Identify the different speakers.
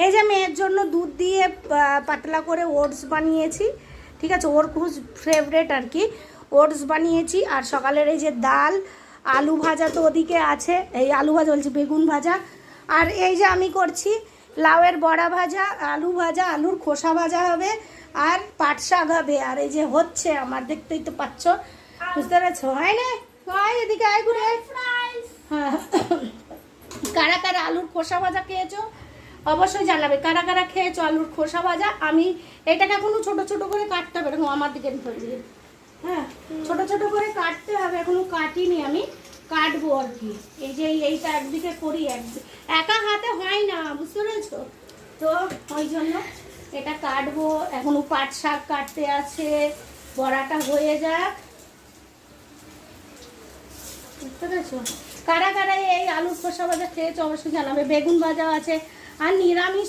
Speaker 1: এই যে মেয়ের জন্য দুধ দিয়ে পাতলা করে ওটস বানিয়েছি, ঠিক আছে, ওর খুব ফেভারেট আর কি। ওটস বানিয়েছি আর সকালের এই যে ডাল, আলু ভাজা তো ওদিকে আছে, এই আলু ভাজা বলছি বেগুন ভাজা, আর এই যে আমি করছি লাউয়ের বড়া ভাজা, আলু ভাজা, আলুর খোসা ভাজা হবে, আর পাট শাক হবে। আর এই যে হচ্ছে আমার, দেখতেই তো পাচ্ছ, বুঝতে পেরেছো? হয় না? হয় এদিকে আয় ঘুরে। হ্যাঁ, কারা কারা আলুর খোসা ভাজা খেয়েছো অবশ্যই জানাবে, কারা কারা খেয়েছো আলুর খোসা ভাজা। আমি এটাকে এখনো ছোট ছোট করে কাটতে হবে, এরকম আমার দিকে ধরিয়ে, হ্যাঁ ছোট ছোট করে কাটতে হবে, এখনো কাটিনি, আমি কাটবো আর কি। এই যে এইটা একদিকে করি, একা হাতে হয় না, বুঝতে পেরেছো তো, ওই জন্য এটা কাটবো। এখনো পাট শাক কাটতে আছে, বড়াটা হয়ে যাক, বুঝতে পেরেছো? কারা কারা এই আলুর খোসা ভাজা খেয়েছো অবশ্যই জানাবে। বেগুন ভাজা আছে, আর নিরামিষ